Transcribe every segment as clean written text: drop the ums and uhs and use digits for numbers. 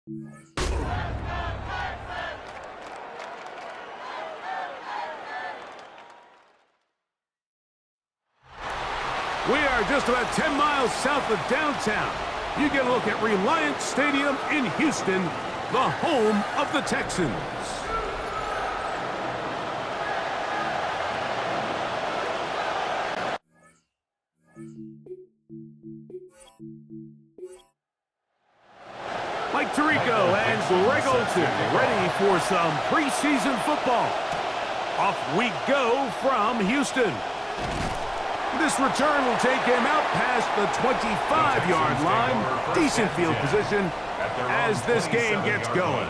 We are just about 10 miles south of downtown. You get a look at Reliance Stadium in Houston, the home of the Texans. Mike Tirico and Greg Olson ready for some preseason football. Off we go from Houston. This return will take him out past the 25-yard line. Decent field position as this game gets going.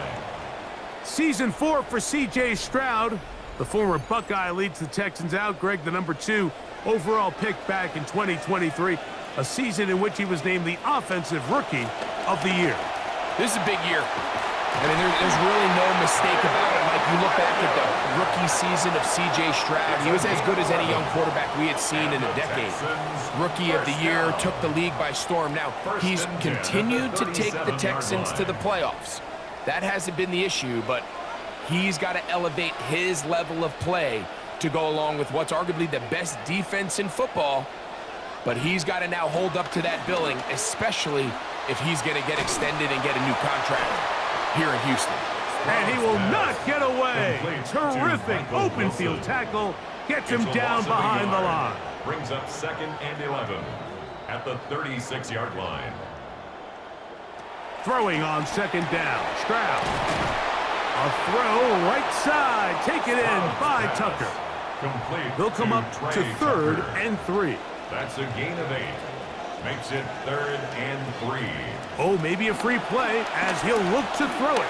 Season 4 for C.J. Stroud. The former Buckeye leads the Texans out. Greg, the number 2 overall pick back in 2023. A season in which he was named the Offensive Rookie of the Year. This is a big year. I mean, there's really no mistake about it. Like, you look back at the rookie season of C.J. Stroud. He was as good as any young quarterback we had seen in a decade. Rookie of the year, took the league by storm. Now, he's continued to take the Texans to the playoffs. That hasn't been the issue, but he's got to elevate his level of play to go along with what's arguably the best defense in football. But he's got to now hold up to that billing, especially if he's going to get extended and get a new contract here in Houston. And he will not get away. Terrific open field tackle. Gets him down behind the line. Brings up 2nd and 11 at the 36-yard line. Throwing on 2nd down. Stroud. A throw right side. Taken in by Tucker. Complete. They'll come up to 3rd and 3. That's a gain of 8. Makes it 3rd and 3. Oh, maybe a free play as he'll look to throw it.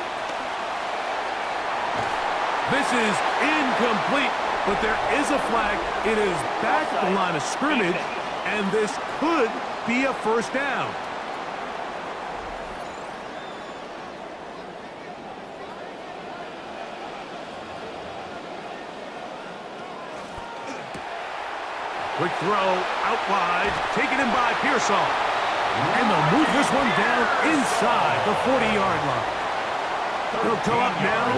This is incomplete, but there is a flag. It is back at the line of scrimmage, and this could be a first down. Quick throw out wide, taken in by Pearsall. And they'll move this one down inside the 40-yard line. They'll go up now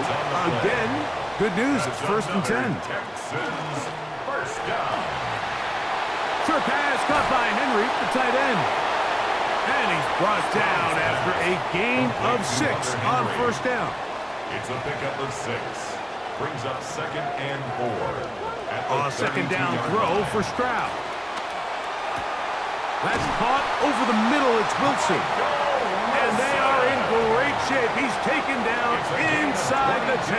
again. Good news, it's 1st and 10. Texans, first down. Short pass caught by Henry, the tight end. And he's brought down after a gain of 6 on 1st down. It's a pickup of 6. Brings up 2nd and 4. A 2nd down throw for Stroud. That's caught over the middle. It's Wilson. And they are in great shape. He's taken down inside the 10.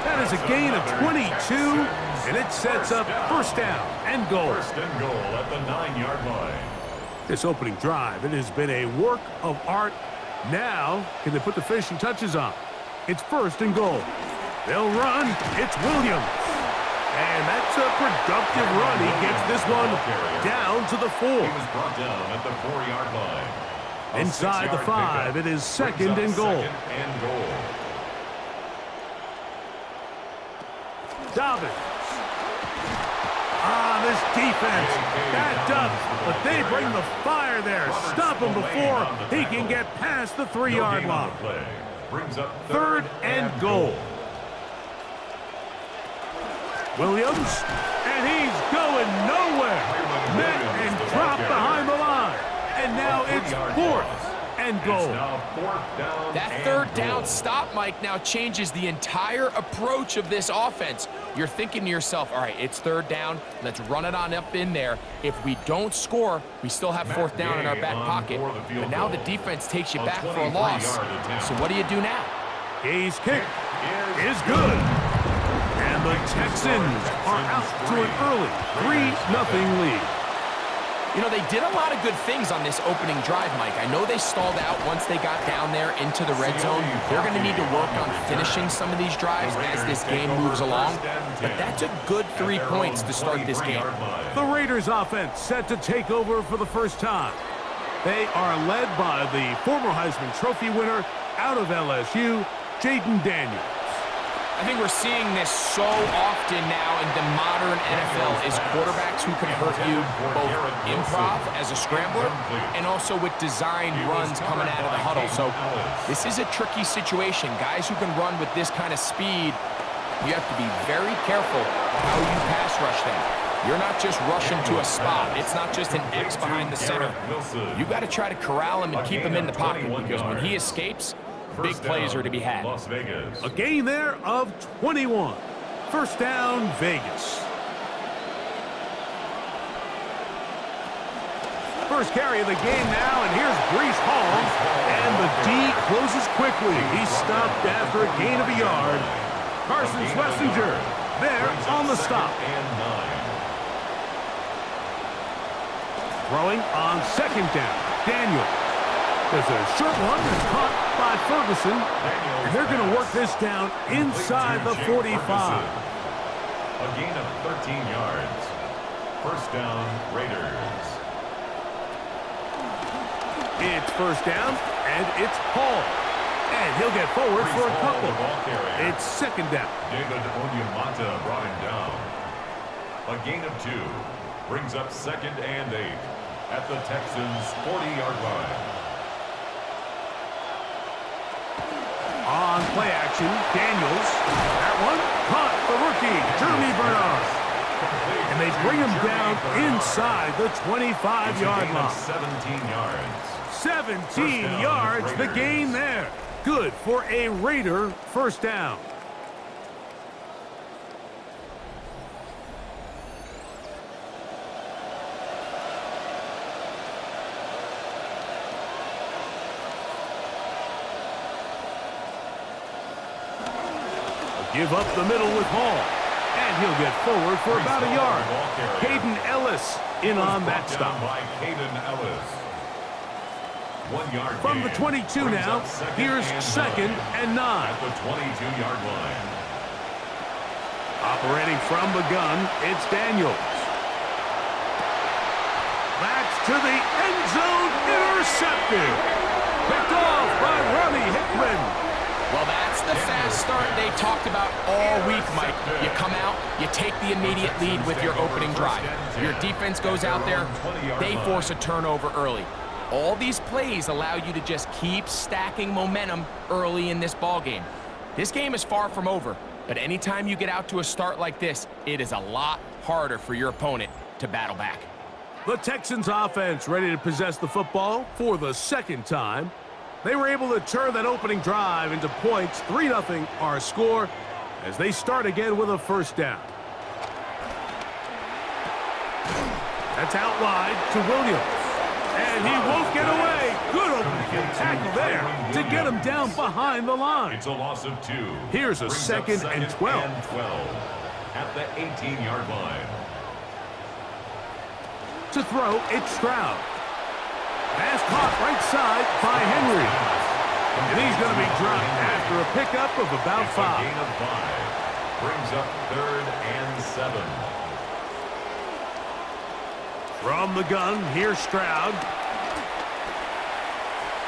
That is a gain of 22, and it sets up 1st down and goal. 1st and goal at the 9-yard line. This opening drive, it has been a work of art. Now, can they put the finishing touches on? It's 1st and goal. They'll run. It's Williams. And that's a productive run. He gets this one down to the 4. He was brought down at the 4-yard line. Inside the 5, it is 2nd and goal. 2nd and goal. Dobbins. This defense backed up, but they bring the fire there. Stop him before he can get past the 3-yard line. Brings up 3rd and goal. Williams, and he's going nowhere. Met and dropped behind the line. And now it's 4th and goal. That 3rd down stop, Mike, now changes the entire approach of this offense. You're thinking to yourself, all right, it's 3rd down. Let's run it on up in there. If we don't score, we still have 4th down in our back pocket. But now the defense takes you back for a loss. So what do you do now? His kick is good. And the Texans are out to an early 3-0 lead. You know, they did a lot of good things on this opening drive, Mike. I know they stalled out once they got down there into the red zone. They're going to need to work on finishing some of these drives as this game moves along. But that's a good 3 points to start this game. The Raiders offense set to take over for the first time. They are led by the former Heisman Trophy winner out of LSU, Jaden Daniels. I think we're seeing this so often now in the modern NFL is quarterbacks who can hurt you both improv as a scrambler and also with designed runs coming out of the huddle. So this is a tricky situation. Guys who can run with this kind of speed, you have to be very careful how you pass rush them. You're not just rushing to a spot. It's not just an X behind the center. You got to try to corral him and keep him in the pocket because when he escapes, big plays are to be had. A gain there of 21. First down, Vegas. First carry of the game now, and here's Breece Hall. And the D closes quickly. He's stopped after a gain of a yard. Carson Schlesinger there on the stop. Throwing on second down, Daniel. There's a short one that's caught by Ferguson, and they're going to work this down inside the 45. A gain of 13 yards. First down, Raiders. It's first down, and it's Hall. And he'll get forward for a couple. It's second down. David Onyemata brought him down. A gain of 2. Brings up second and 8 at the Texans' 40-yard line. On play action, Daniels. That one caught the rookie, Jeremy Bernard. And they bring him down inside the 25-yard line. 17 yards. 17 yards, the gain there. Good for a Raider first down. Give up the middle with Hall. And he'll get forward for about a yard. Caden Ellis in on that stop. By Caden Ellis. 1 yard From the 22 now, here's second and 9. At the 22-yard line. Operating from the gun, it's Daniels. That's to the end zone, intercepted. Picked off by Ronnie Hickman. Well, that's the fast start they talked about all week, Mike. You come out, you take the immediate lead with your opening drive. Your defense goes out there, they force a turnover early. All these plays allow you to just keep stacking momentum early in this ball game. This game is far from over, but anytime you get out to a start like this, it is a lot harder for your opponent to battle back. The Texans offense ready to possess the football for the second time. They were able to turn that opening drive into points. 3-0 our score as they start again with a first down. That's out wide to Williams. And he won't get away. Good opening tackle there to get him down behind the line. It's a loss of 2. Here's a second and 12. At the 18-yard line. To throw, it's Stroud. Pass caught right side by Henry. And he's going to be dropped after a pickup of about 5. A gain of 5. Brings up third and 7. From the gun, here's Stroud.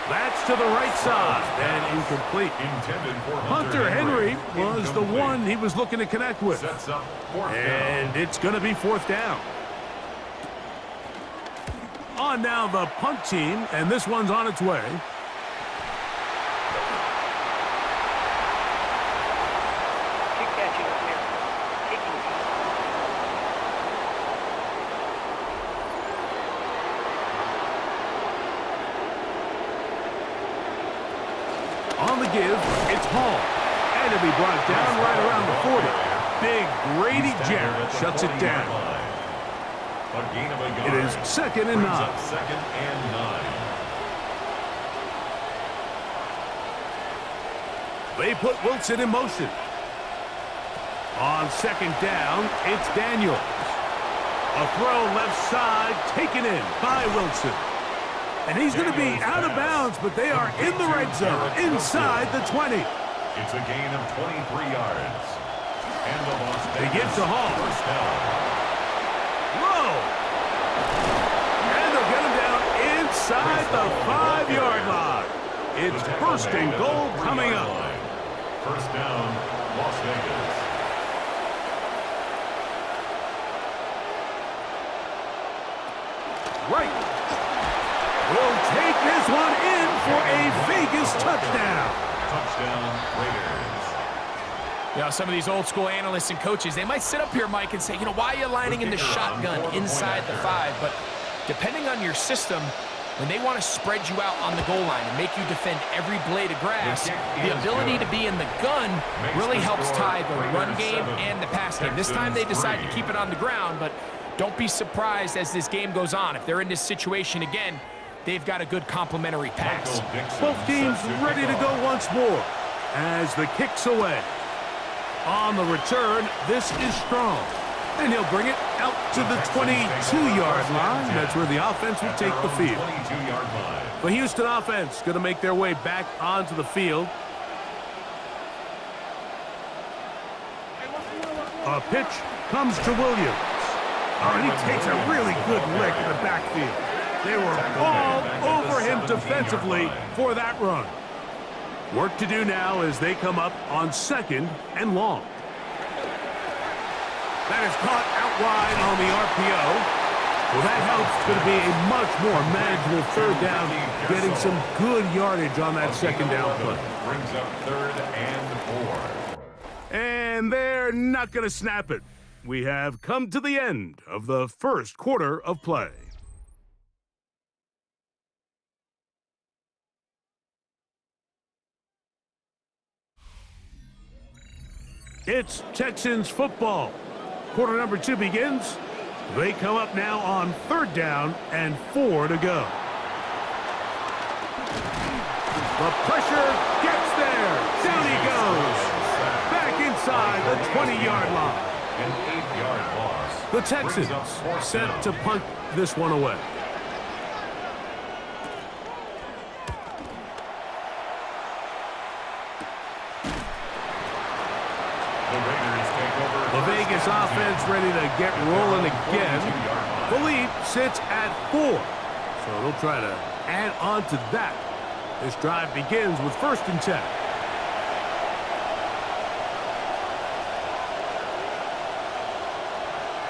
That's to the right side and incomplete. Intended for Hunter Henry was the one he was looking to connect with. Sets up fourth down. And it's going to be fourth down. On now the punt team, and this one's on its way. On the give, it's Hall. And it'll be brought down right around the 40. Big Grady Jarrett shuts it down. A gain of a yard. It is second and 9. Up second and 9. They put Wilson in motion. On second down, it's Daniels. A throw left side, taken in by Wilson. And he's going to be out of bounds, but they are in the red zone, inside the 20. It's a gain of 23 yards. And the Las Vegas They get to Hall. First down. Whoa! And they'll get him down inside the 5-yard line. It's first and goal coming up. First down, Las Vegas. Right. Will take this one in for a Vegas touchdown. Touchdown, Raiders. You know, some of these old school analysts and coaches, they might sit up here, Mike, and say, you know, why are you lining in the shotgun inside the 5? But depending on your system, when they want to spread you out on the goal line and make you defend every blade of grass, the ability to be in the gun really helps tie the run game and the pass game. This time they decide to keep it on the ground, but don't be surprised as this game goes on. If they're in this situation again, they've got a good complementary pass. Both teams ready to go once more as the kick's away. On the return, this is strong. And he'll bring it out to the 22-yard line. That's where the offense will take the field. The Houston offense going to make their way back onto the field. A pitch comes to Williams. Oh, and he takes a really good lick in the backfield. They were all over him defensively for that run. Work to do now as they come up on 2nd and long. That is caught out wide on the RPO. Well, that helps. It's going to be a much more manageable 3rd down, getting some good yardage on that 2nd down play. Brings up 3rd and 4. And they're not going to snap it. We have come to the end of the first quarter of play. It's Texans football. Quarter number 2 begins. They come up now on 3rd down and 4 to go. The pressure gets there. Down he goes. Back inside the 20-yard line. An 8-yard loss. The Texans set to punt this one away. The Vegas offense ready to get rolling again. The lead sits at 4. So they'll try to add on to that. This drive begins with 1st and 10.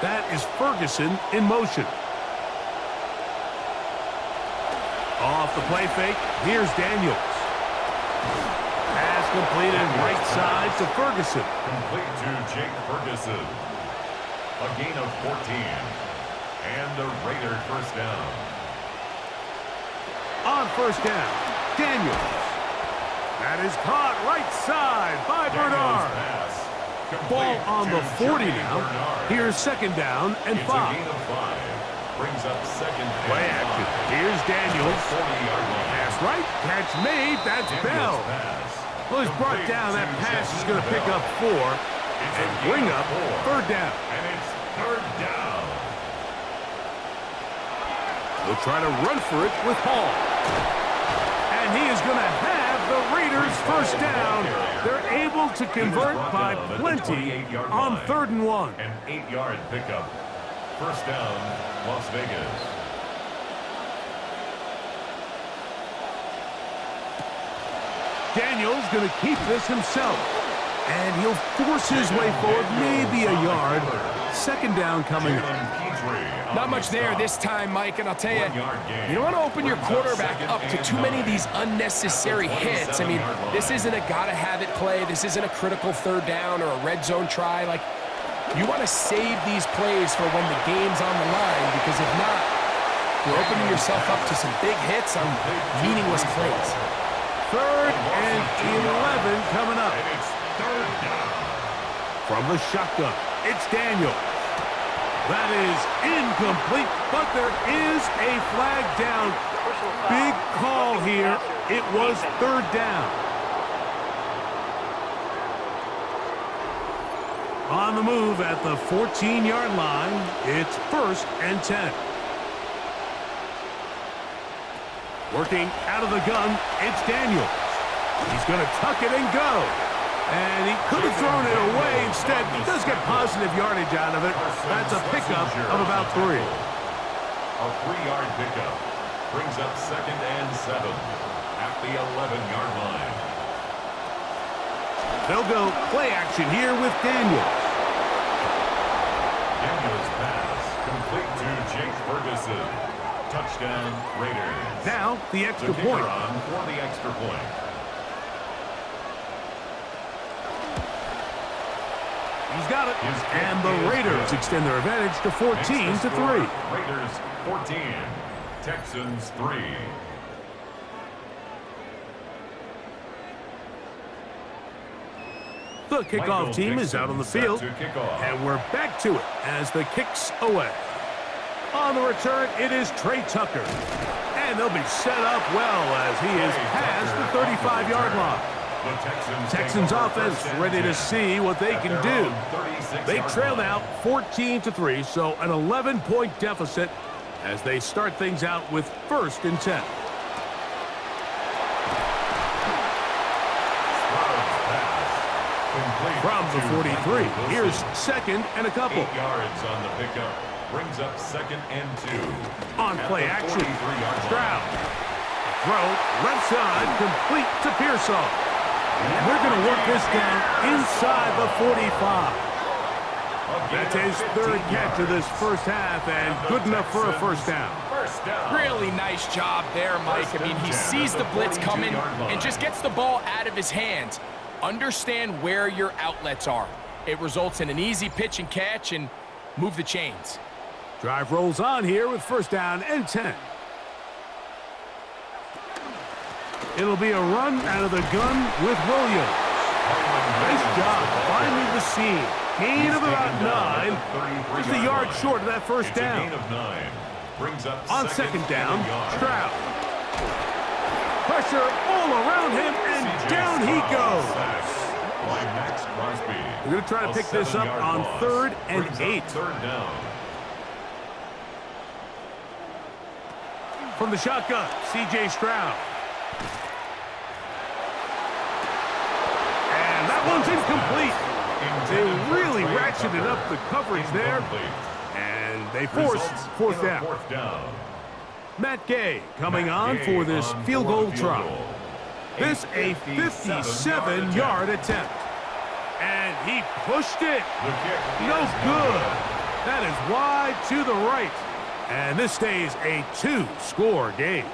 That is Ferguson in motion. Off the play fake, here's Daniels. Pass completed right side to Ferguson. Complete to Jake Ferguson. A gain of 14. And the Raider 1st down. On 1st down, Daniels. That is caught right side by Bernard. Ball on the 40 now. Here's 2nd down and 5. It's a gain of 5. Brings up 2nd and 5. Play action. Here's Daniels. Pass right. Catch made. That's Bell. Well, he's brought down. That pass is going to pick up 4 and bring up 3rd down. And it's 3rd down. They'll try to run for it with Hall. And he is going to have the Raiders 1st down. They're able to convert by plenty on 3rd and 1. An 8-yard pickup. 1st down, Las Vegas. Daniels going to keep this himself. And he'll force his way forward, maybe a yard. 2nd down coming up. Not much there this time, Mike, and I'll tell you, you don't want to open your quarterback up to too many of these unnecessary hits. I mean, this isn't a gotta-have-it play. This isn't a critical 3rd down or a red zone try. Like, you want to save these plays for when the game's on the line, because if not, you're opening yourself up to some big hits on meaningless plays. 3rd and 11 coming up. From the shotgun, it's Daniel. That is incomplete, but there is a flag down. Big call here. It was 3rd down. On the move at the 14-yard line, it's 1st and 10. Working out of the gun, it's Daniels. He's going to tuck it and go. And he could have thrown it away. Instead, he does get positive yardage out of it. That's a pickup of about 3. A 3-yard pickup brings up 2nd and 7 at the 11-yard line. They'll go play action here with Daniels. Daniels pass complete to Jake Ferguson. Touchdown, Raiders. Now, the extra the point. On for the extra point. He's got it. And the Raiders extend their advantage to 14-3. Raiders 14, Texans 3. The kickoff team is out on the field, and we're back to it as the kick's away. On the return, it is Trey Tucker, and they'll be set up well as he is past the 35-yard line. Texans offense ready to see what they can do. They trail now 14-3, so an 11-point deficit as they start things out with 1st and 10. From the 43, here's 2nd and a couple. 8 yards on the pickup. Brings up 2nd and 2. On play action, Stroud. Throw, left side, complete to Pearsall. And they're going to work this down inside the 45. That's his 3rd catch of this first half, and good enough for a first down. Really nice job there, Mike. I mean, he sees the blitz coming and just gets the ball out of his hands. Understand where your outlets are. It results in an easy pitch and catch and move the chains. Drive rolls on here with 1st down and 10. It'll be a run out of the gun with Williams. Nice job finding the seam. Gain of about 9. Just a yard short of that first down. Brings up on 2nd down, Stroud. Pressure all around him, and down he goes. We're going to try to pick this up on 3rd and 8. 3rd down. From the shotgun, C.J. Stroud. And that one's incomplete. They really ratcheted up the coverage there, and they forced 4th down. Matt Gay coming on for this field goal try. This a 57-yard attempt. And he pushed it. No good. That is wide to the right. And this stays a 2-score game.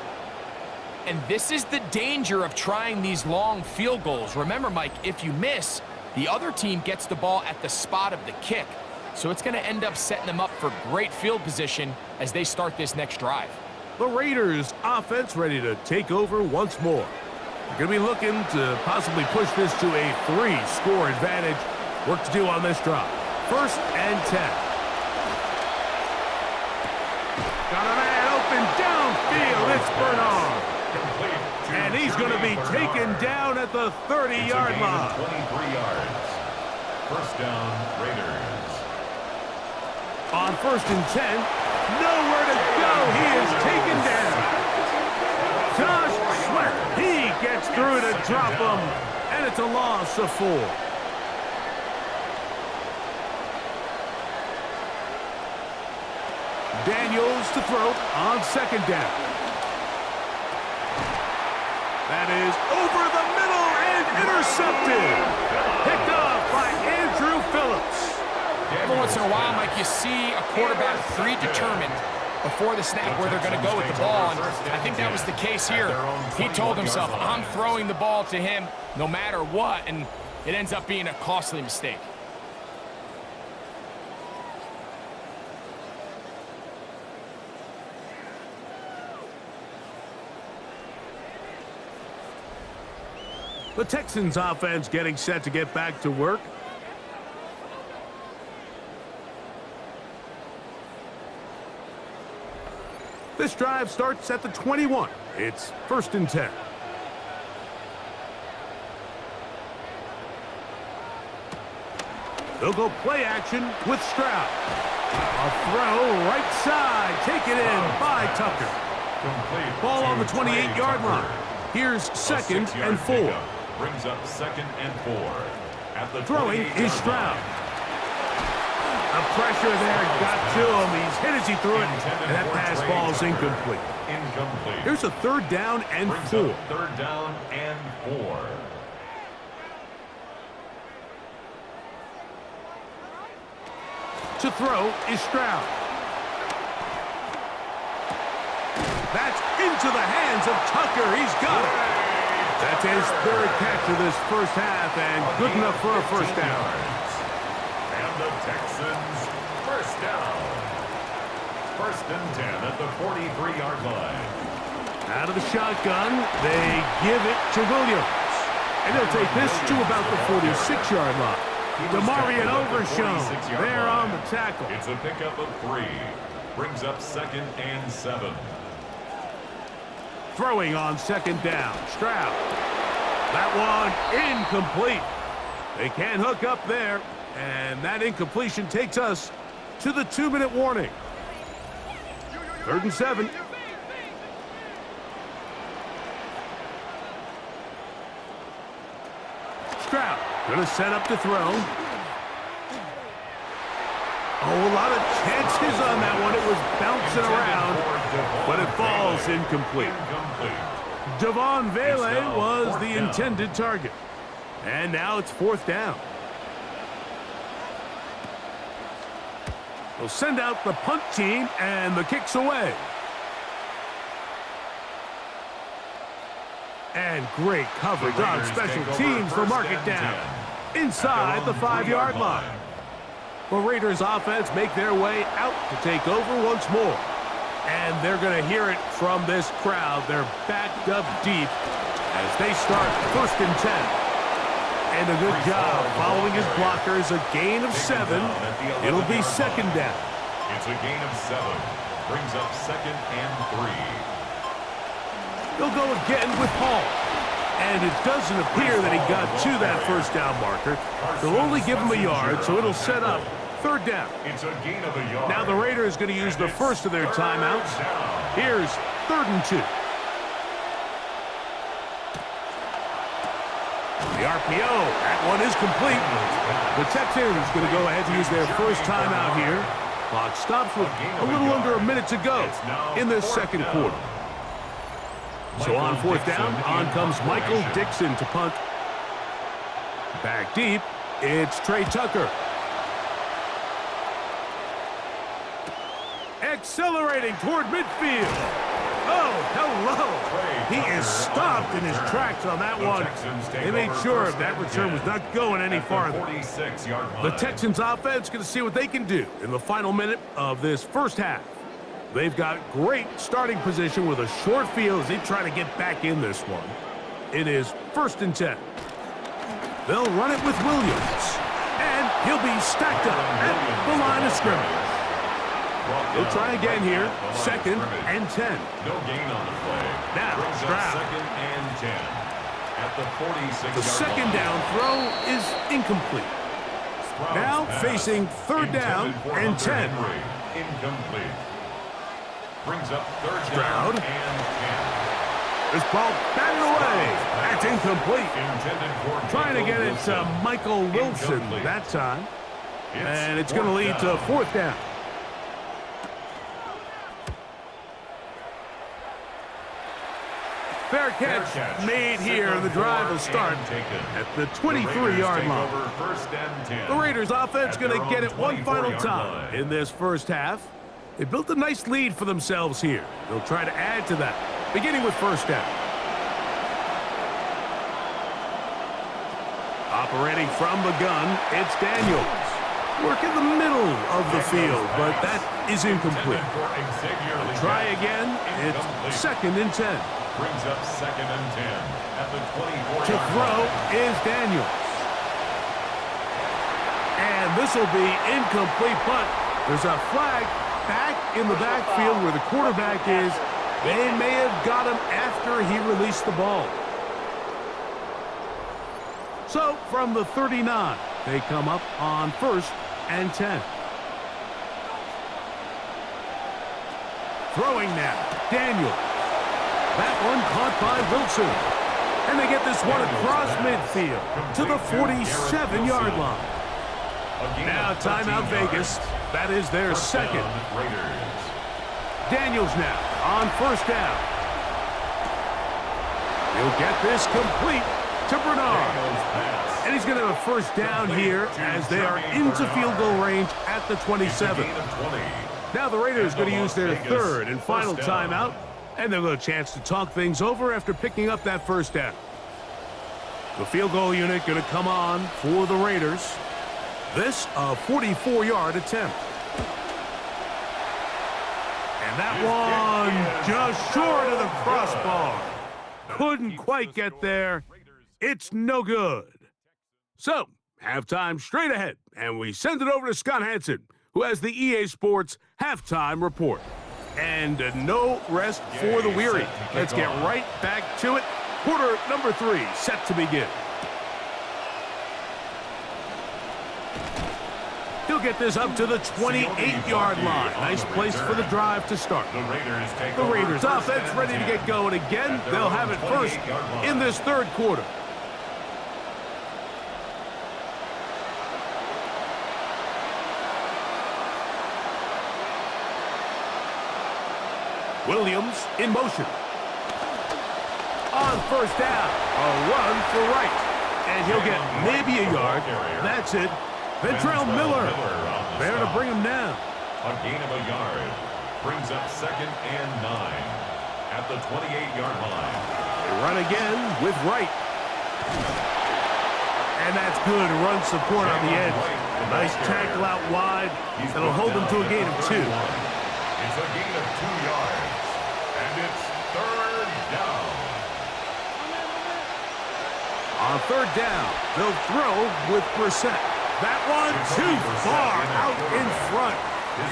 And this is the danger of trying these long field goals. Remember, Mike, if you miss, the other team gets the ball at the spot of the kick. So it's going to end up setting them up for great field position as they start this next drive. The Raiders offense ready to take over once more. They're going to be looking to possibly push this to a 3-score advantage. Work to do on this drive. 1st and 10. Got a man open downfield. It's Bernard. And he's going to be taken down at the 30-yard line. 23 yards. 1st down, Raiders. On 1st and 10, nowhere to go. He is taken down. Josh Sweat, he gets through to drop him, and it's a loss of 4. Daniels to throw on 2nd down. That is over the middle and intercepted. Picked up by Andrew Phillips. Every once in a while, Mike, you see a quarterback predetermined before the snap where they're going to go with the ball, and I think that was the case here. He told himself, I'm throwing the ball to him no matter what, and it ends up being a costly mistake. The Texans offense getting set to get back to work. This drive starts at the 21. It's 1st and 10. They'll go play action with Stroud. A throw right side, taken in by Tucker. Ball on the 28-yard line. Here's 2nd and 4. Brings up 2nd and 4. At the throwing is Stroud. The pressure there got to him. He's hit as he threw it, and that pass falls incomplete. Here's a 3rd down and 4. 3rd down and 4. To throw is Stroud. That's into the hands of Tucker. He's got it. That's his third catch of this first half, and good enough for a first down. And the Texans first down. First and 10 at the 43-yard line. Out of the shotgun, they give it to Williams. And he'll take this to about the 46-yard line. Demarion Overshown there on the tackle. It's a pickup of 3. Brings up 2nd and 7. Throwing on second down, Stroud. That one incomplete. They can't hook up there, and that incompletion takes us to the 2-minute warning. 3rd and 7. Stroud gonna set up to throw. Oh, a lot of chances on that one. It was bouncing around, but it falls incomplete. Devon Vele was the intended target. And now it's 4th down. They'll send out the punt team, and the kick's away. And great coverage on special teams for mark it down inside the 5-yard line. The Raiders offense make their way out to take over once more. And they're going to hear it from this crowd. They're backed up deep as they start 1st and 10. And a good job following his blockers. A gain of 7. It'll be 2nd down. It's a gain of 7. Brings up 2nd and 3. They'll go again with Hall. And it doesn't appear that he got to that first down marker. They'll only give him a yard, so it'll set up 3rd down. It's a gain of a yard. Now the Raiders going to use the first of their timeouts. Here's 3rd and 2. The RPO, that one is complete. The Texans going to go ahead and use their first timeout here. Clock stops with a little under a minute to go in this 2nd quarter. So on 4th down, on comes Michael Dixon to punt. Back deep, it's Trey Tucker. Accelerating toward midfield. Oh, hello. He is stopped in his tracks on that one. They made sure that return was not going any farther. The Texans offense going to see what they can do in the final minute of this first half. They've got great starting position with a short field as they try to get back in this one. It is 1st and 10. They'll run it with Williams. And he'll be stacked up at the line of scrimmage. They'll try again here. 2nd and 10. No gain on the play. Now, Stroud. 2nd and 10. At the 46-yard line. The 2nd down throw is incomplete. Now facing 3rd down and 10. Incomplete. Brings up 3rd Stroud. down and 10. This ball batted away. That's incomplete. Intended for Trying to get it to Michael Wilson that time. And it's going to lead to 4th down. Fair catch made here. The drive will start at the 23-yard line. The Raiders offense going to get it one final time in this first half. They built a nice lead for themselves here. They'll try to add to that, beginning with 1st down. Operating from the gun, it's Daniels. Work in the middle of the field, but that is incomplete. Try again. It's 2nd and 10. Brings up 2nd and 10 at the 24. To throw is Daniels. And this will be incomplete punt. There's a flag back in the backfield where the quarterback is. They may have got him after he released the ball. So from the 39, they come up on 1st and 10. Throwing now, Daniels. That one caught by Wilson. And they get this one across midfield to the 47-yard line. Now timeout Vegas. That is their 2nd. Daniels now on 1st down. He'll get this complete to Bernard. And he's going to have a first down here as they are into field goal range at the 27. Now the Raiders are going to use their third and final timeout, and they'll get a chance to talk things over after picking up that first down. The field goal unit going to come on for the Raiders. This a 44-yard attempt. And that one just short of the crossbar. Couldn't quite get there. It's no good. So, halftime straight ahead, and we send it over to Scott Hansen, who has the EA Sports halftime report. And no rest for the weary. Let's get right back to it. Quarter number 3 set to begin. He'll get this up to the 28-yard line. Nice place for the drive to start. The Raiders offense ready to get going again. They'll have it first in this third quarter. Williams in motion. On first down, a run for right. And he'll get maybe a yard. That's it. Ventrell Miller there to bring him down. A gain of a yard brings up 2nd and 9 at the 28-yard line. They run again with Wright. And that's good run support on the edge. Nice tackle out wide. That'll hold them to a gain of 2. It's a gain of 2 yards. And it's 3rd down. On 3rd down, they'll throw with Brissett. That one too far out in front.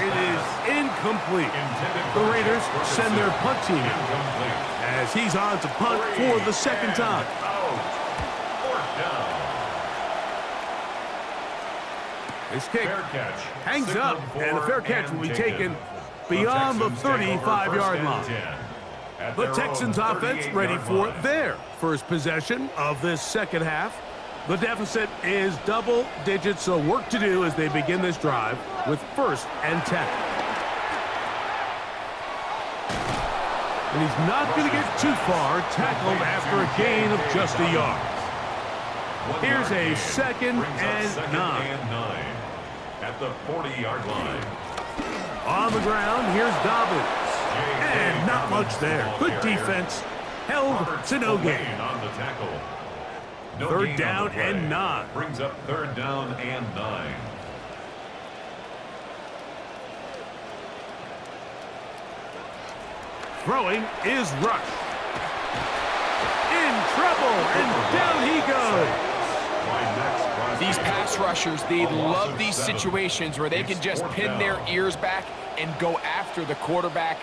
It is incomplete. The Raiders send their punt team in as he's on to punt for the second time. This kick hangs up, and a fair catch will be taken beyond the 35-yard line. The Texans offense ready for their first possession of this second half. The deficit is double digits, so work to do as they begin this drive with 1st and 10. And he's not going to get too far, tackled after a gain of just a yard. Here's a 2nd and 9. At the 40-yard line. On the ground, here's Dobbins. And not much there. Good defense. Held to no gain. On the tackle. 3rd down and 9. Brings up 3rd down and 9. Throwing is Rush. In trouble, and down he goes. These pass rushers, they love these situations where they can just pin their ears back and go after the quarterback.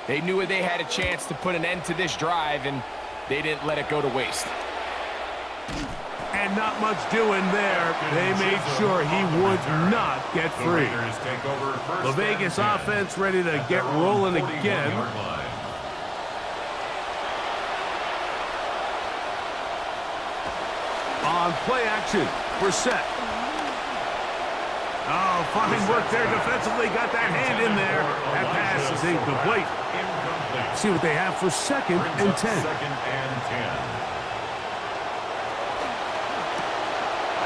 They knew they had a chance to put an end to this drive, and they didn't let it go to waste. And not much doing there. They made sure he would not get free. The Vegas offense ready to get rolling again. On play action, Brissett. Oh, fine work there defensively. Got that hand in there. That pass is incomplete. See what they have for 2nd and 10.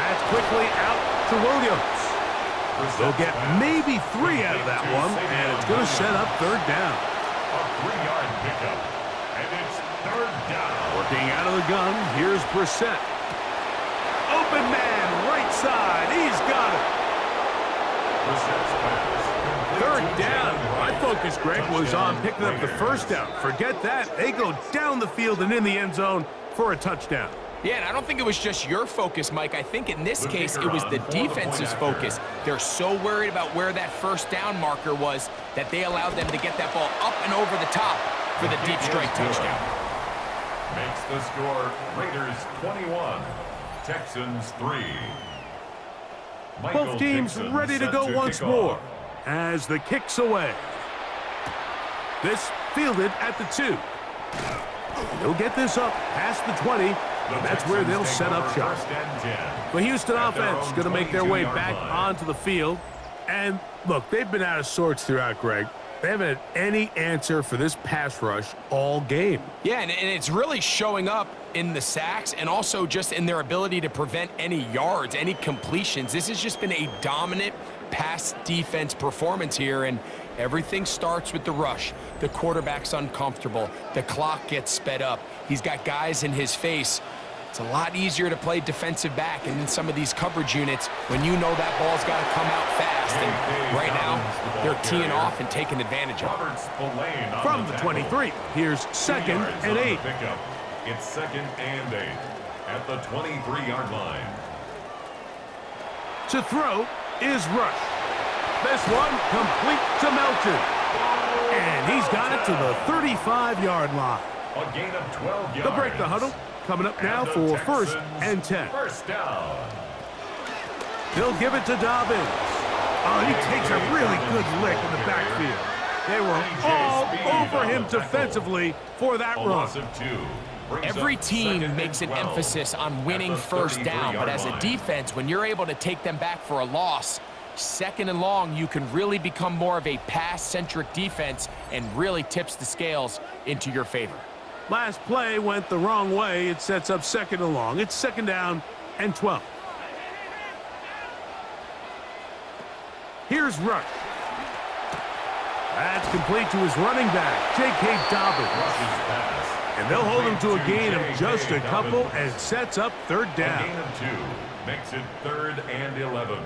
That's quickly out to Williams. They'll get maybe 3 out of that one, and it's going to set up 3rd down. A 3-yard pickup, and it's 3rd down. Working out of the gun, here's Brissett. Open man, right side. He's got it. 3rd down. My focus, Greg, was on picking up the first down. Forget that. They go down the field and in the end zone for a touchdown. Yeah, and I don't think it was just your focus, Mike. I think in this case, it was the defense's focus. They're so worried about where that first down marker was that they allowed them to get that ball up and over the top for the deep strike touchdown. Makes the score Raiders 21, Texans 3. Both teams ready to go once more as the kick's away. This fielded at the 2. They'll get this up past the 20. That's where they'll set up shop. The Houston offense going to make their way back onto the field. And look, they've been out of sorts throughout, Greg. They haven't had any answer for this pass rush all game. Yeah, and it's really showing up in the sacks and also just in their ability to prevent any yards, any completions. This has just been a dominant pass defense performance here, and everything starts with the rush. The quarterback's uncomfortable. The clock gets sped up. He's got guys in his face. It's a lot easier to play defensive back and in some of these coverage units when you know that ball's got to come out fast. And right now, they're teeing off and taking advantage of it. From the 23, here's 2nd and 8. It's 2nd and 8 at the 23-yard line. To throw is Rush. This one complete to Melton. And he's got it to the 35-yard line. A gain of 12 yards. They'll break the huddle. Coming up now for 1st and 10. First down. They'll give it to Dobbins. Oh, he takes a really good lick in the backfield. They were all over him defensively for that run. Every team makes an emphasis on winning first down, but as a defense, when you're able to take them back for a loss, 2nd and long, you can really become more of a pass-centric defense and really tips the scales into your favor. Last play went the wrong way. It sets up 2nd and long. It's 2nd down and 12. Here's Rush. That's complete to his running back, J.K. Dobbins. And they'll hold him to a gain of just a couple and sets up 3rd down. A gain of 2 makes it 3rd and 11.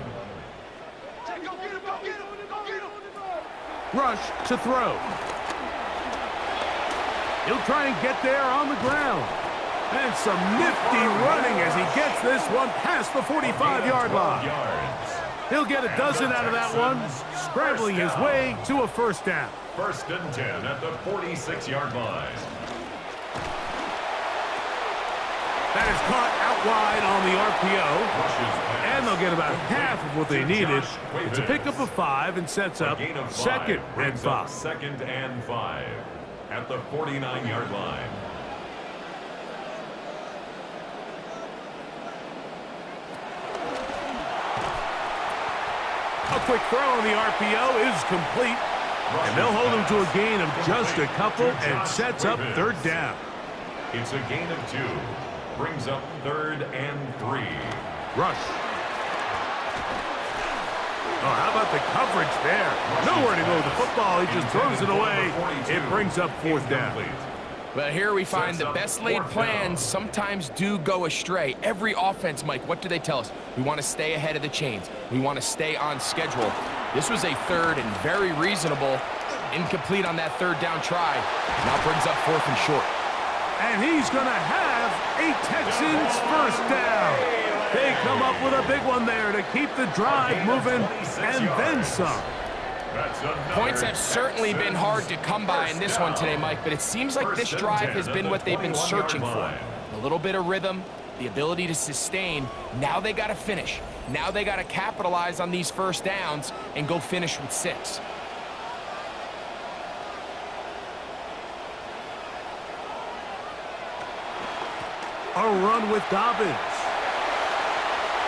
Rush to throw. He'll try and get there on the ground. And some nifty running as he gets this one past the 45-yard line. He'll get a dozen out of that one, scrambling his way to a 1st down. 1st and 10 at the 46-yard line. That is caught out wide on the RPO. And they'll get about half of what they needed. It's a pickup of 5 and sets up 2nd and 5. 2nd and 5 at the 49-yard line. A quick throw on the RPO is complete. And they'll hold him to a gain of just a couple and sets up 3rd down. It's a gain of 2. Brings up 3rd and 3. Rush. Oh, how about the coverage there? Nowhere to go with the football. He just throws it away. It brings up 4th down. Well, here we find the best laid plans sometimes do go astray. Every offense, Mike, what do they tell us? We want to stay ahead of the chains. We want to stay on schedule. This was a 3rd and very reasonable. Incomplete on that 3rd down try. Now brings up 4th and short. And he's going to have a Texans 1st down. They come up with a big one there to keep the drive moving and then some. Points have certainly been hard to come by in this one today, Mike, but it seems like this drive has been what they've been searching for. A little bit of rhythm, the ability to sustain. Now they got to finish. Now they got to capitalize on these 1st downs and go finish with 6. A run with Dobbins.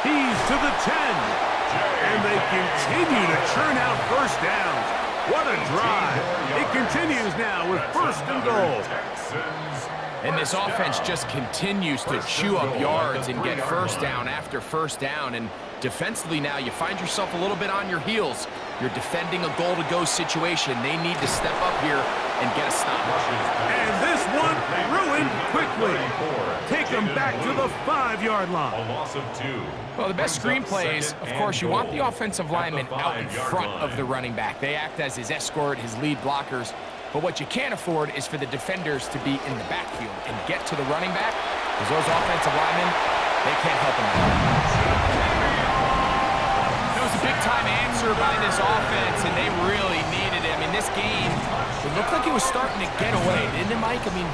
He's to the 10. And they continue to churn out 1st downs. What a drive. It continues now with 1st and goal. And this offense just continues to chew up yards and get 1st down after 1st down. And defensively now, you find yourself a little bit on your heels. You're defending a goal-to-go situation. They need to step up here and get a stop. And this one ruined quickly. Take them back to the 5-yard line. A loss of 2. Well, the best screenplays, of course, you want the offensive lineman out in front of the running back. They act as his escort, his lead blockers. But what you can't afford is for the defenders to be in the backfield and get to the running back, because those offensive linemen, they can't help him out. It was a big-time answer by this offense, and they really needed him. In this game, it looked like it was starting to get away, didn't it, Mike? I mean,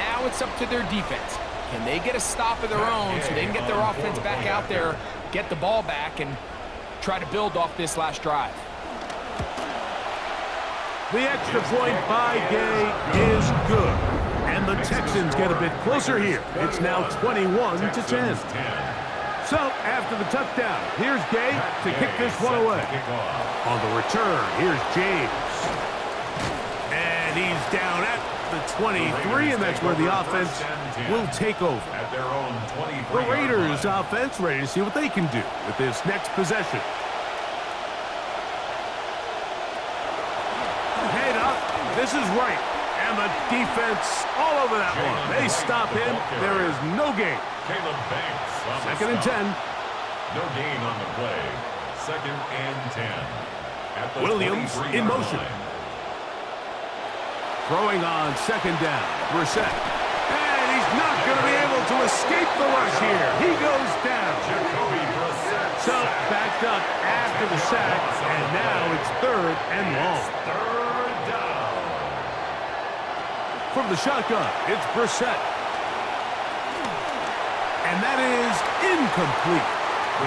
now it's up to their defense. Can they get a stop of their own so they can get their offense back out there, get the ball back, and try to build off this last drive? The extra point by Gay is good. And the Texans get a bit closer here. It's now 21-10. So, after the touchdown, here's Gay to kick this one away. On the return, here's James. And he's down at the 23, and that's where the offense will take over. At their own 23. The Raiders offense ready to see what they can do with this next possession. Head up. This is right. And the defense all over that one. They stop him. There is no gain. Caleb Banks on the Second and stop. 10. No gain on the play. Second and 10. At the Williams 23-yard in motion. line. Throwing on second down. Brissett. And he's not going to be able to escape the rush here. He goes down. Jacoby Brissett. So backed up after the sack, and now it's third and long. Third down. From the shotgun, it's Brissett. And that is incomplete.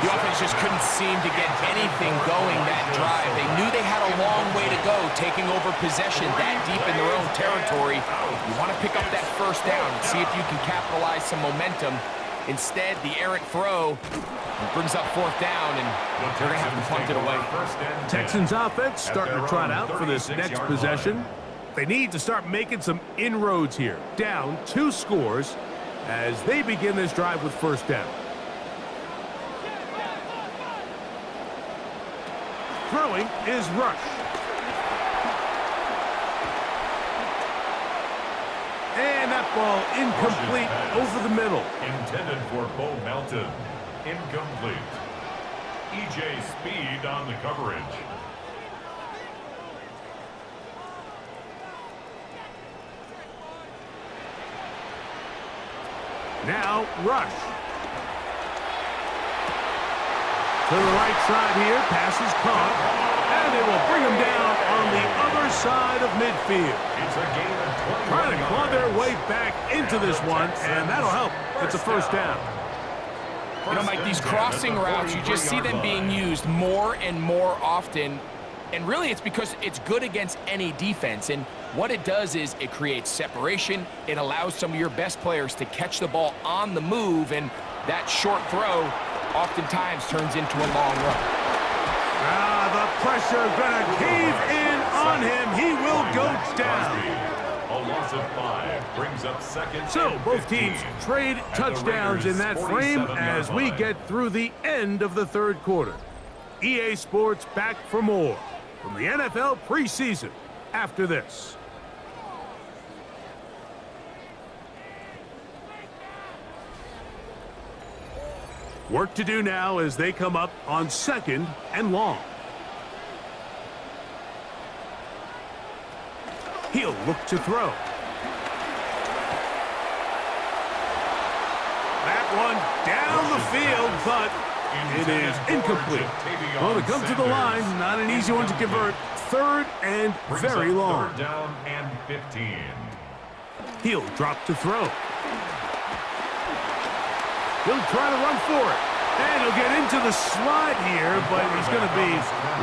The offense just couldn't seem to get anything going that drive. They knew they had a long way to go, taking over possession that deep in their own territory. You want to pick up that first down and see if you can capitalize some momentum. Instead, the errant throw brings up fourth down, and they're going to have to punt it away. Texans offense starting to trot out for this next possession. They need to start making some inroads here. Down 2 scores as they begin this drive with first down. Throwing is Rush. And that ball incomplete over the middle. Intended for Bo Melton. Incomplete. E.J. Speed on the coverage. Now Rush. To the right side here, pass is caught, and they will bring him down on the other side of midfield. It's a gain of 20. Trying to claw their way back into this one, and that'll help. It's a first down. You know, Mike, these crossing routes, you just see them being used more and more often. And really, it's because it's good against any defense. And what it does is it creates separation. It allows some of your best players to catch the ball on the move, and that short throw oftentimes turns into a long run. The pressure gonna cave in on him. He will go down. A loss of 5 brings up second. So both teams trade touchdowns in that frame as we get through the end of the third quarter. EA Sports back for more from the NFL preseason after this. Work to do now as they come up on second and long. He'll look to throw. That one down the field, but it is incomplete. Well, it comes to the line, not an easy one to convert. Third and very long. Third down and 15. He'll drop to throw. He'll try to run for it. And he'll get into the slide here, but he's going to be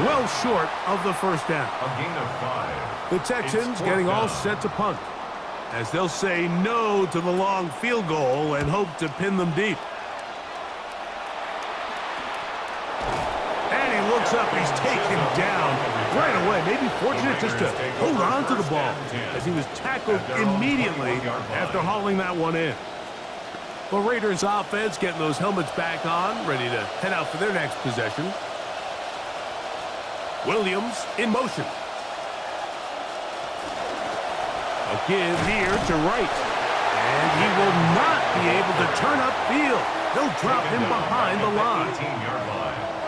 well short of the first down. A gain of 5. The Texans getting all set to punt, as they'll say no to the long field goal and hope to pin them deep. And he looks up, he's taken down right away. Maybe fortunate just to hold on to the ball as he was tackled immediately after hauling that one in. The Raiders offense getting those helmets back on, ready to head out for their next possession. Williams in motion. A give here to Wright. And he will not be able to turn upfield. They'll drop him behind the line.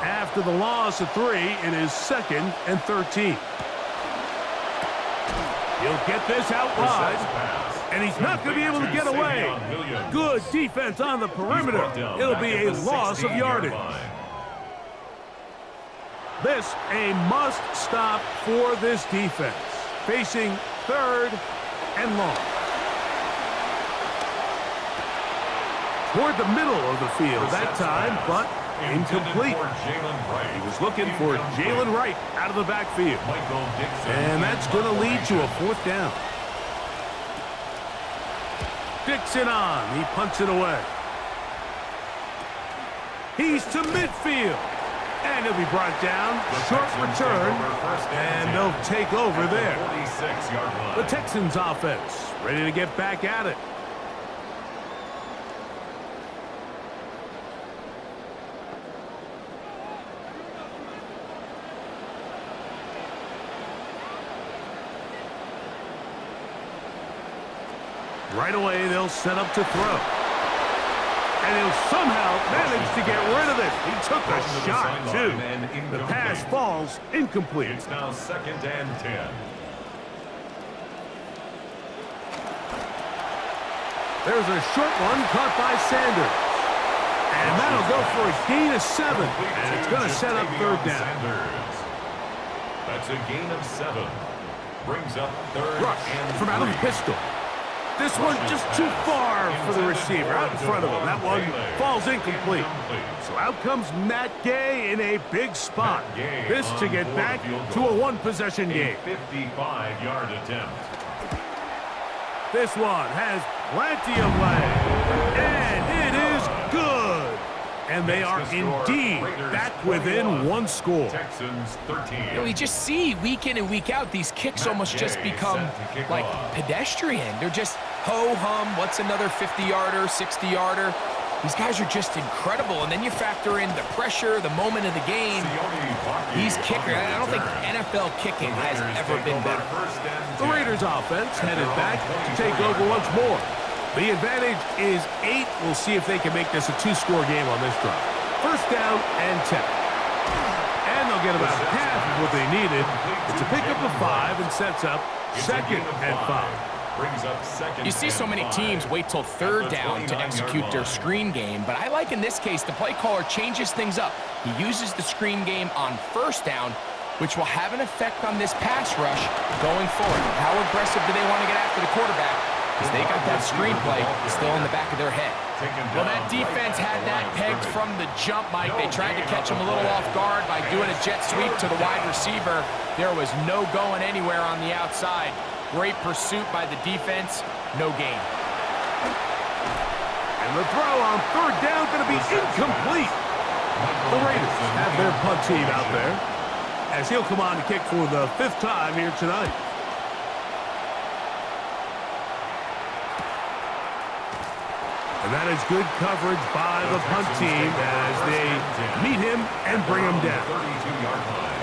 After the loss of 3, it is second and 13. He'll get this out wide. And he's not going to be able to get away. Good defense on the perimeter. It'll be a loss of yardage. This a must-stop for this defense. Facing third and long. Toward the middle of the field that time, but incomplete. He was looking for Jalen Wright out of the backfield. And that's going to lead to a fourth down. Dixon on. He punts it away. He's to midfield. And he'll be brought down. Short return. And they'll take over there. The Texans offense ready to get back at it. Right away, they'll set up to throw. And he'll somehow manage to get rid of it. He took a shot, too. The pass falls incomplete. It's now 2nd and 10. There's a short one caught by Sanders. And that'll go for a gain of 7. And it's going to set up 3rd down. That's a gain of 7. Brings up 3rd Rush and from out of the 3. pistol. This one just too far for the receiver, out in front of him. That one falls incomplete. So out comes Matt Gay in a big spot. This to get back to a 1-possession game. 55-yard attempt. This one has plenty of leg, and it is good. And they are indeed back within 1 score. Texans 13. We just see week in and week out, these kicks almost just become like pedestrian. They're just ho-hum, what's another 50-yarder, 60-yarder? These guys are just incredible. And then you factor in the pressure, the moment of the game. These kickers, I don't think NFL kicking has ever been better. The Raiders offense headed back to take over once more. The advantage is 8. We'll see if they can make this a 2-score game on this drive. 1st down and 10. And they'll get about half of what they needed. It's a pickup of 5 and sets up 2nd and 5. Brings up 2nd. You see so many teams wait till 3rd down to execute their screen game, but I like in this case the play caller changes things up. He uses the screen game on 1st down, which will have an effect on this pass rush going forward. How aggressive do they want to get after the quarterback? Because they got that screenplay still in the back of their head. Well, that defense had that pegged from the jump, Mike. They tried to catch him a little off guard by doing a jet sweep to the wide receiver. There was no going anywhere on the outside. Great pursuit by the defense. No gain. And the throw on 3rd down going to be incomplete. The Raiders have their punt team out there, as he'll come on to kick for the 5th time here tonight. And that is good coverage by the punt team as they meet him and bring him down. 32-yard line.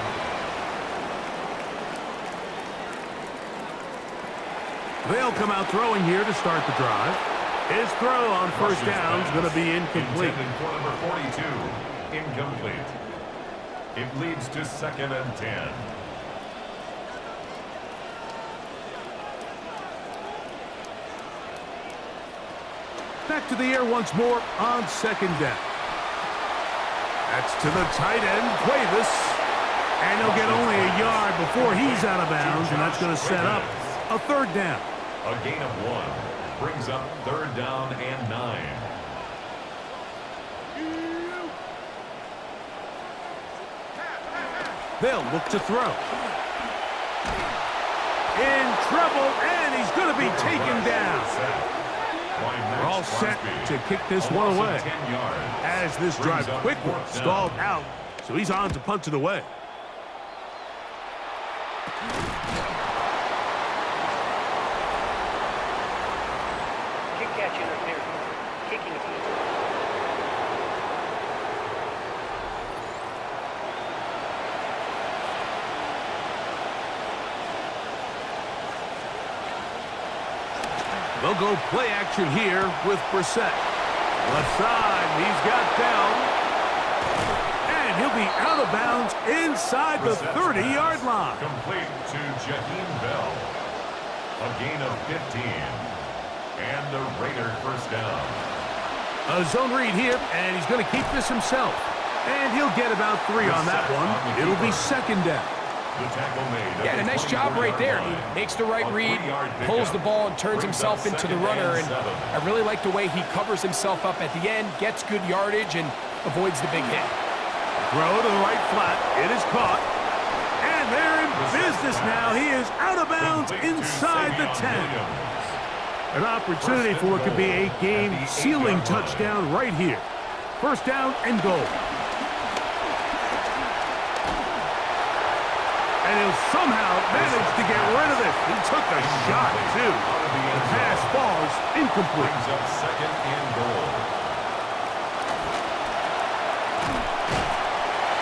They'll come out throwing here to start the drive. His throw on 1st down is going to be incomplete. For number 42, incomplete. It leads to 2nd and 10. Back to the air once more on 2nd down. That's to the tight end, Cuevas. And he'll get only a yard before he's out of bounds, and that's going to set up a 3rd down. A gain of 1 brings up 3rd down and 9. They'll look to throw. In trouble, and he's going to be taken down. We're all set to kick this one away as this drive quickly stalled out, so he's on to punt it away. Kick catch interference. Kicking it. They'll go play action here with Brissett. Left side, he's got down. And he'll be out of bounds inside the 30-yard line. Complete to Jaheim Bell. A gain of 15. And the Raider 1st down. A zone read here, and he's going to keep this himself. And he'll get about 3 on that one. It'll be 2nd down. Yeah, and a nice job right there. He makes the right read, pulls the ball, and turns himself into the runner. And I really like the way he covers himself up at the end, gets good yardage, and avoids the big hit. Throw to the right flat. It is caught. And they're in business now. He is out of bounds inside the 10. An opportunity for what could be a game-sealing touchdown right here. 1st down and goal. And he'll somehow manage to get rid of it. He took a shot, too. The pass falls incomplete. Brings up second and goal.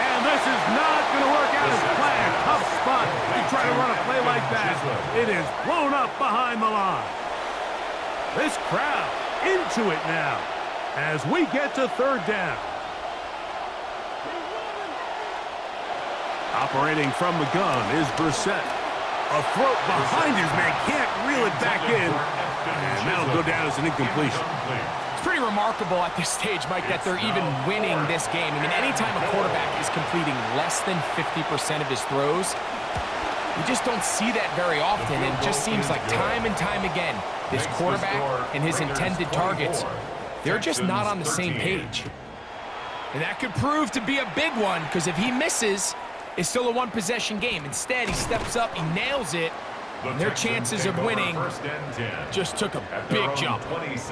And this is not going to work out as planned. Tough spot to try to run a play like that. It is blown up behind the line. This crowd into it now as we get to third down. Operating from the gun is Brissett. A throat behind his man, can't reel it back in. And that'll go down as an incompletion. It's pretty remarkable at this stage, Mike, that they're even winning this game. I mean, anytime a quarterback is completing less than 50% of his throws, you just don't see that very often. And it just seems like time and time again, this quarterback and his intended targets, they're just not on the same page. And that could prove to be a big one, because if he misses, it's still a one-possession game. Instead, he steps up, he nails it, and their chances of winning just took a big jump.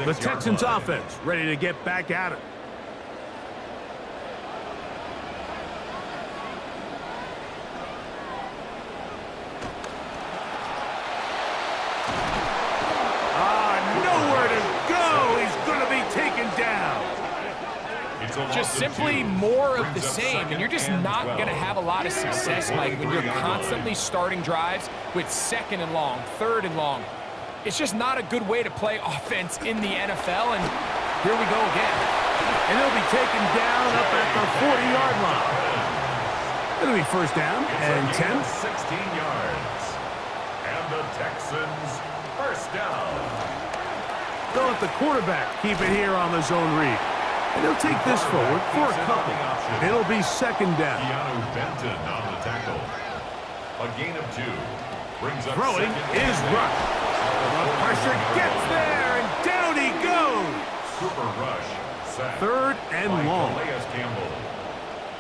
The Texans offense ready to get back at it. Nowhere to go. He's going to be taken down. Just simply more of the same, and you're just not going to have a lot of success, Mike, when you're constantly starting drives with second and long, third and long. It's just not a good way to play offense in the NFL, and here we go again. And he'll be taken down up at the 40-yard line. It'll be first down and 10. 16 yards. And the Texans first down. They'll let the quarterback keep it here on the zone read. And he'll take this forward for a couple. It'll be second down. HOU Benton on the tackle. A gain of 2. Brings up Throwing is Rush. The pressure gets there, and down he goes. Super rush. Sack. Third and long. Campbell.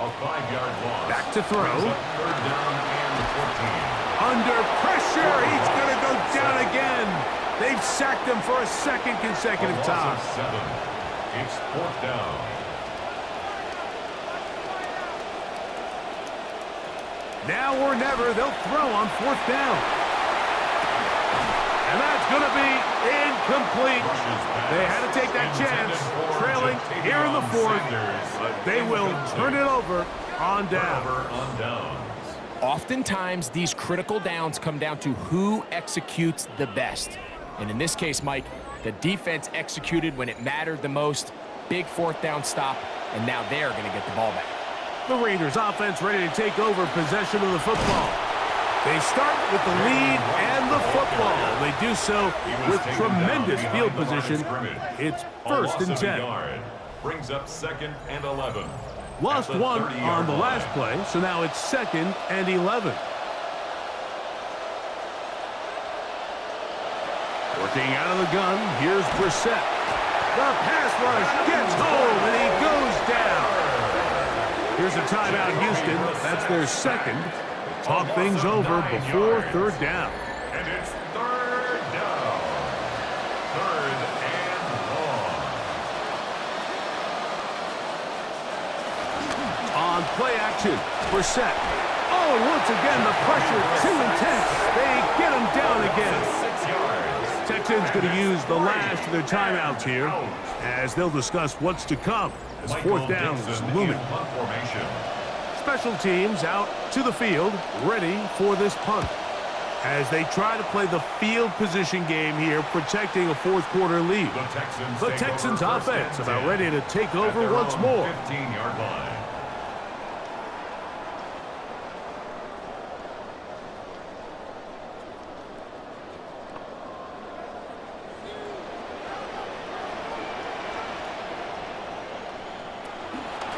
A 5-yard loss. Back to throw. Third down and 14. Under pressure, he's going to go down again. They've sacked him for a second consecutive time. 7. It's fourth down. Now or never, they'll throw on fourth down. And that's going to be incomplete. They had to take that chance, trailing here in the fourth, but they will turn it over on down. Oftentimes, these critical downs come down to who executes the best. And in this case, Mike, the defense executed when it mattered the most. Big fourth down stop, and now they're going to get the ball back. The Raiders offense ready to take over possession of the football. They start with the lead and the football. They do so with tremendous field position. It's first and 10. Brings up second and 11. Lost one on the last play, so now it's second and 11. Working out of the gun, here's Brissett. The pass rush gets home, and he goes down. Here's a timeout, Houston. That's their second. Talk things over before third down. And it's third down. Third and long. On play action, Brissett. Oh, once again, the pressure too intense. They get him down again. 6 yards. Texans going to use the last of their timeouts here as they'll discuss what's to come as fourth down is looming. Special teams out to the field, ready for this punt. As they try to play the field position game here, protecting a fourth quarter lead. The Texans offense about ready to take over once more. 15-yard line.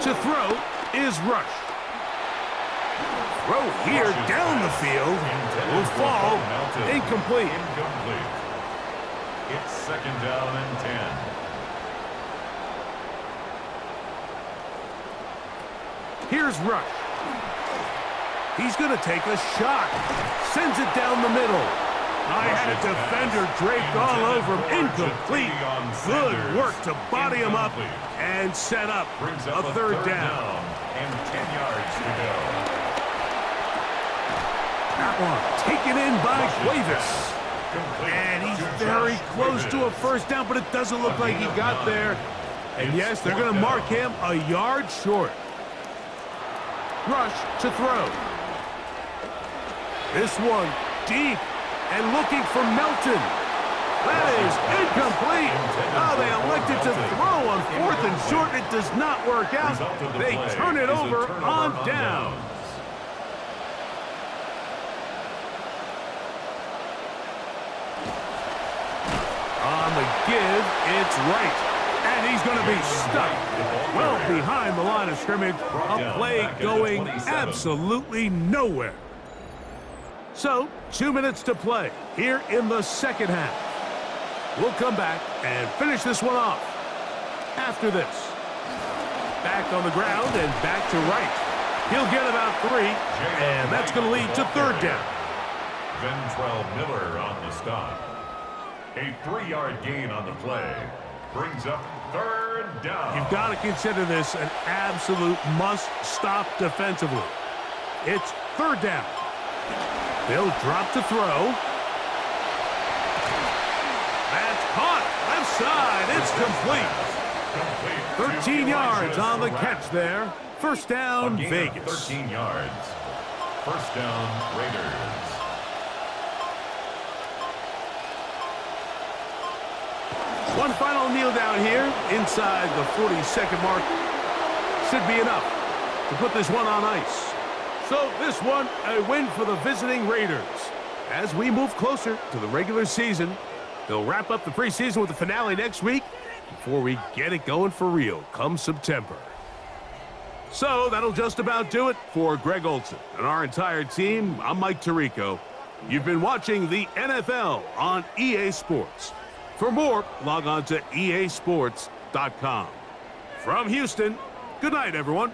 To throw is Rush. Throw here down the field will fall incomplete. It's second down and 10. Here's Rush. He's going to take a shot. Sends it down the middle. I had a defender draped all over him. Incomplete. Good work to body him up and set up a third down. And 10 yards to go. That one taken in by Cuevas. And he's very close to a first down, but it doesn't look like he got there. And yes, they're going to mark him a yard short. Rush to throw. This one deep and looking for Melton. That is incomplete. Oh, they elected to throw on 4th and short. It does not work out. They turn it over on downs. On the give, it's right. And he's going to be stuck well behind the line of scrimmage. A play going absolutely nowhere. So, 2 minutes to play here in the second half. We'll come back and finish this one off after this. Back on the ground and back to right. He'll get about 3, and that's going to lead to 3rd down. Ventrell Miller on the stop. A 3-yard gain on the play brings up 3rd down. You've got to consider this an absolute must-stop defensively. It's 3rd down. They'll drop to throw. That's caught. Left side. It's complete. 13 yards on the catch there. First down, Vegas. 13 yards. First down, Raiders. One final kneel down here inside the 40-second mark. Should be enough to put this one on ice. So this one, a win for the visiting Raiders. As we move closer to the regular season, they'll wrap up the preseason with the finale next week before we get it going for real come September. So that'll just about do it for Greg Olson and our entire team. I'm Mike Tirico. You've been watching the NFL on EA Sports. For more, log on to easports.com. From Houston, good night, everyone.